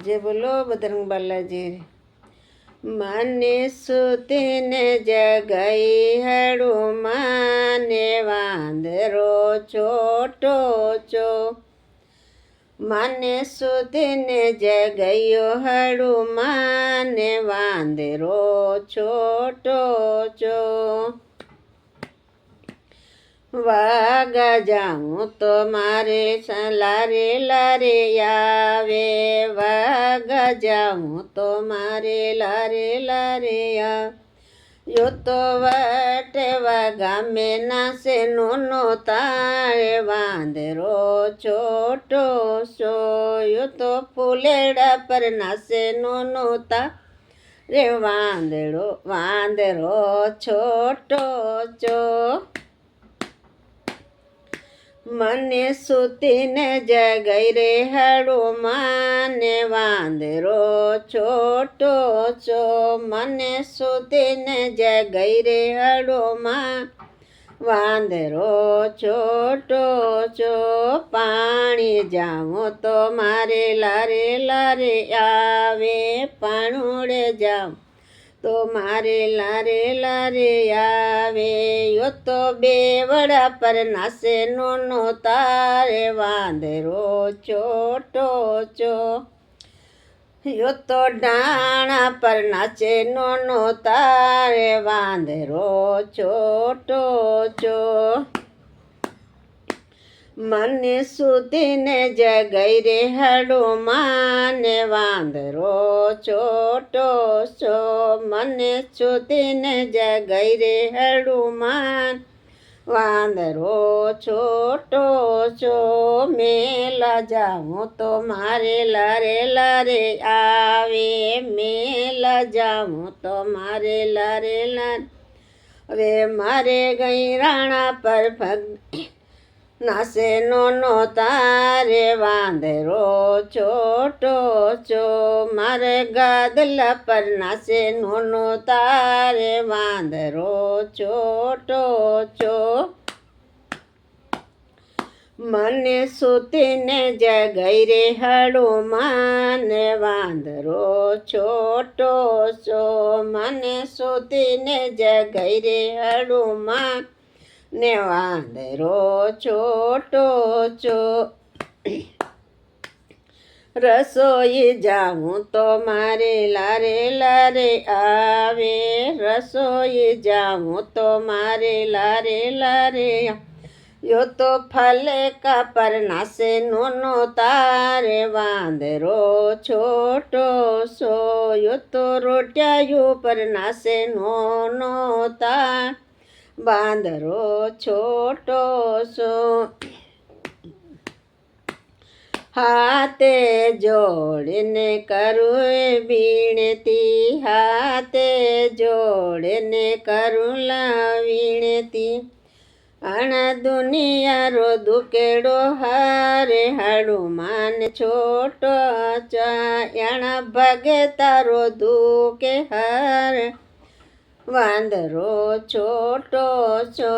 જે બોલો બજરંગ બાલાજી. માને સુતીને જગાઈ હનુમાને વાંદરો છોટો છો. માને સુતીને જગાયો હનુમાને વાંદરો છોટો છો. વાગા જાઉં તો મારે લારે લારે આવે. વાગા જાઉં તો મારે લારે લારે યો તો વટવા ગામે નાસે નોનો તારે વાંદરો છોટો છો. યો તો ફૂલેડા પર નાસે નોનો તારે વાંદરો છોટો છો. મને સુતીને જગાઈ રે હનુમાને વાંદરો છોટો છો. મને સુતીને જગાઈ રે હનુમાન વાંદરો છોટો છો. પાણી જાઉં તો મારે લારે લારે આવે. પાણુડે જાઉં તો મારે લારે લારે આવે. યો તો બેવડા પર નાસે નોનો તારે વાંદરો છોટો છો. યો તો ડાણા પર નાચે નોનો તારે વાંદરો છોટો છો. મને સુતીને જગાઈ રે હનુમાને વાંદરો છોટો છો. મને સુતીને જગાઈ રે હનુમાન વાંદરો છોટો છો. મેલા જાઉં તો મારે લારે લારે આવે. મેલા જાઉં તો મારે લારે લારે. હવે મારે ગઈ રાણા પર નાસે નોનો તારે વાંદરો છોટો છો. મારે ગાદલા પર નાસે નોનો તારે વાંદરો છોટો છો. મને સુતીને જગાઈ રે હનુમાને વાંદરો છોટો છો. મને સુતીને જગાઈ રે હનુમાન ને વાંદરો છોટો છો. રસોઈ જાઉં તો મારે લારે લારે આવે. રસોઈ જાઉં તો મારે લારે લારે યો તો ફલેકા પર નાસે નોનો તારે વાંદરો છોટો છો. યો તો રોટિયાયું પર નાસે નોનો તાર વાંદરો છોટો છો. હાથે જોડીને કરું વિનતી. હાથે જોડીને કરું વિનતી. અણ દુનિયા રો દુકેડો હારે હનુમાન છોટો છો. અણ ભગે તારો દુકે હાર વાંદરો છોટો છો.